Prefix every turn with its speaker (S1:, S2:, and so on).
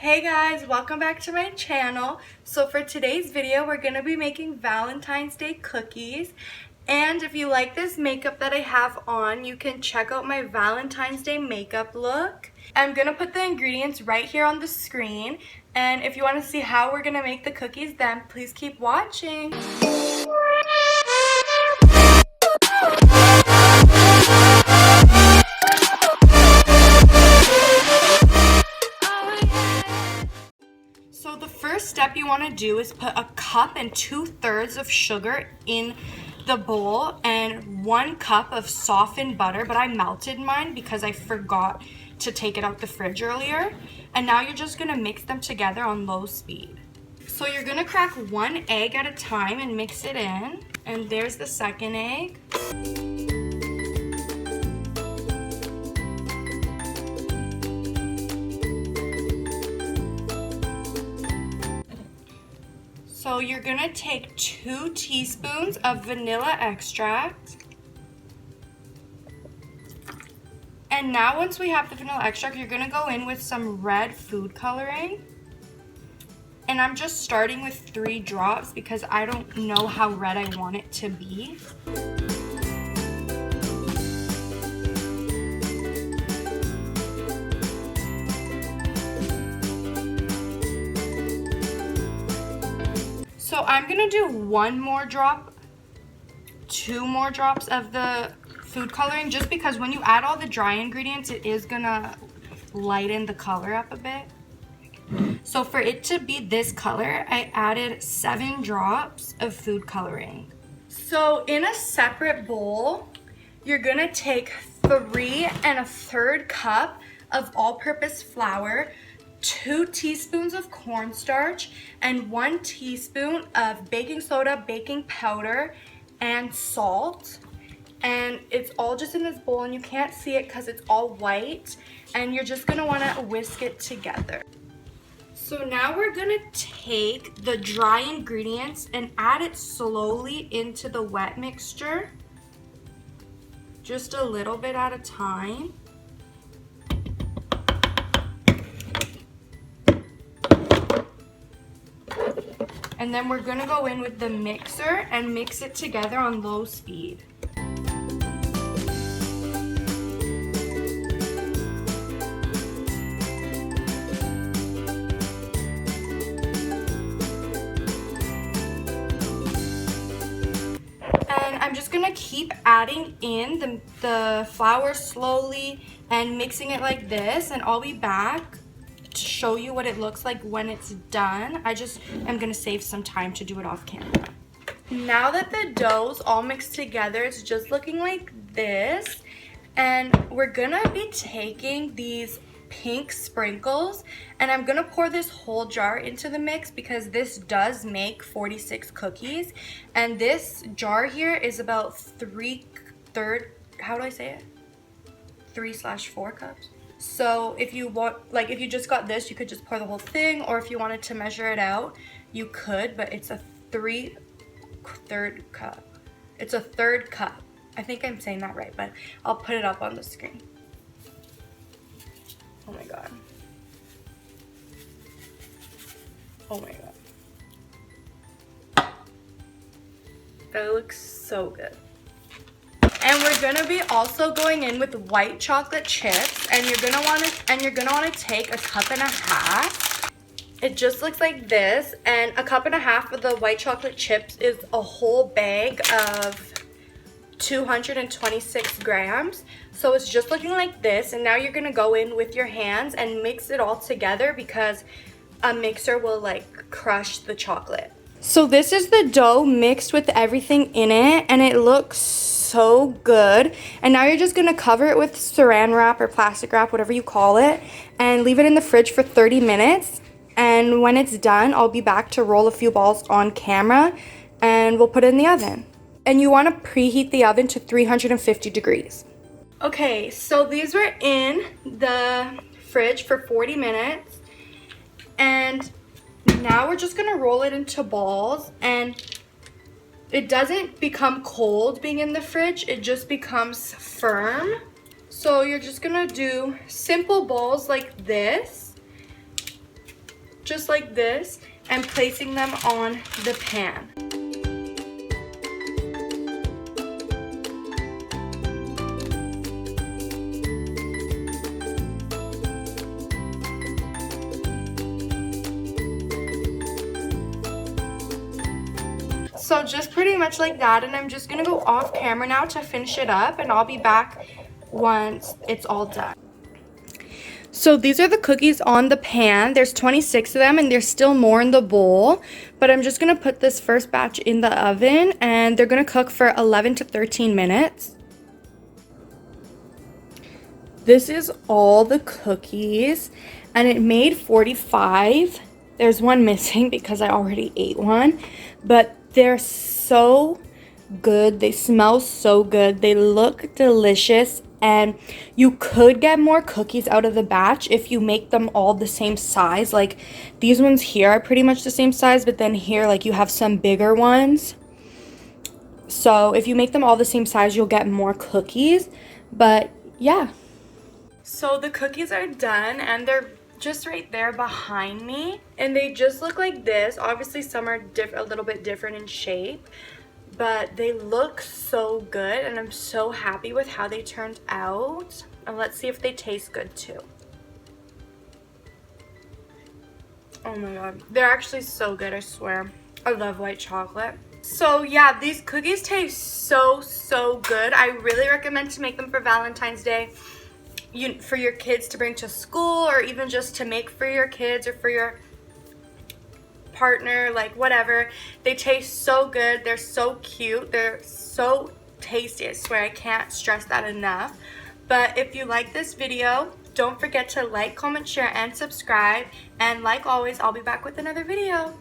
S1: Hey guys, welcome back to my channel. So for today's video, we're going to be making Valentine's Day cookies. And if you like this makeup that I have on, you can check out my Valentine's Day makeup look. I'm going to put the ingredients right here on the screen. And if you want to see how we're going to make the cookies, then please keep watching. So the first step you want to do is put a cup and 2/3 of sugar in the bowl and 1 cup of softened butter, but I melted mine because I forgot to take it out the fridge earlier. And now you're just going to mix them together on low speed. So you're going to crack 1 egg at a time and mix it in. And there's the second egg. So you're gonna take 2 teaspoons of vanilla extract. And now once we have the vanilla extract, you're gonna go in with some red food coloring. And I'm just starting with 3 drops because I don't know how red I want it to be. So I'm gonna do 1 more drop, 2 more drops of the food coloring, just because when you add all the dry ingredients, it is gonna lighten the color up a bit. So for it to be this color, I added 7 drops of food coloring. So in a separate bowl, you're gonna take 3 1/3 cup of all-purpose flour, 2 teaspoons of cornstarch, and 1 teaspoon of baking soda, baking powder, and salt. And it's all just in this bowl, and you can't see it because it's all white. And you're just gonna wanna whisk it together. So now we're gonna take the dry ingredients and add it slowly into the wet mixture. Just a little bit at a time. And then we're gonna go in with the mixer and mix it together on low speed. And I'm just gonna keep adding in the flour slowly and mixing it like this, and I'll be back to show you what it looks like when it's done. I just am gonna save some time to do it off camera. Now that the dough's all mixed together, it's just looking like this. And we're gonna be taking these pink sprinkles, and I'm gonna pour this whole jar into the mix because this does make 46 cookies. And this jar here is about 3/3, how do I say it? 3/4 cups. So if you want, like if you just got this, you could just pour the whole thing, or if you wanted to measure it out, you could, but it's a 3/3 cup. It's a 1/3 cup. I think I'm saying that right, but I'll put it up on the screen. Oh my god. Oh my god. That looks so good. And we're gonna be also going in with white chocolate chips, and you're gonna wanna take 1.5 cups. It just looks like this, and 1.5 cups of the white chocolate chips is a whole bag of 226 grams. So it's just looking like this, and now you're gonna go in with your hands and mix it all together because a mixer will like crush the chocolate. So this is the dough mixed with everything in it, and it looks so good. And now you're just gonna cover it with saran wrap or plastic wrap, whatever you call it, and leave it in the fridge for 30 minutes. And when it's done, I'll be back to roll a few balls on camera, and we'll put it in the oven. And you wanna preheat the oven to 350 degrees. Okay, so these were in the fridge for 40 minutes. And now we're just gonna roll it into balls, and it doesn't become cold being in the fridge, it just becomes firm. So you're just gonna do simple balls like this, just like this and placing them on the pan. So just pretty much like that, and I'm just gonna go off camera now to finish it up, and I'll be back once it's all done. So these are the cookies on the pan. There's 26 of them, and there's still more in the bowl, but I'm just gonna put this first batch in the oven, and they're gonna cook for 11 to 13 minutes. This is all the cookies, and it made 45. There's one missing because I already ate one, but they're so good. They smell so good. They look delicious, and you could get more cookies out of the batch if you make them all the same size. Like these ones here are pretty much the same size, but then here like you have some bigger ones. So if you make them all the same size, you'll get more cookies. But yeah. So the cookies are done, and they're just right there behind me, and they just look like this. Obviously some are a little bit different in shape, but they look so good, and I'm so happy with how they turned out. And let's see if they taste good too. Oh my god, they're actually so good, I swear. I love white chocolate. So yeah, these cookies taste so good. I really recommend to make them for Valentine's Day. For your kids to bring to school, or even just to make for your kids or for your partner, like whatever. They taste so good. They're so cute. They're so tasty. I swear, I can't stress that enough. But if you like this video, don't forget to like, comment, share, and subscribe. And like always, I'll be back with another video.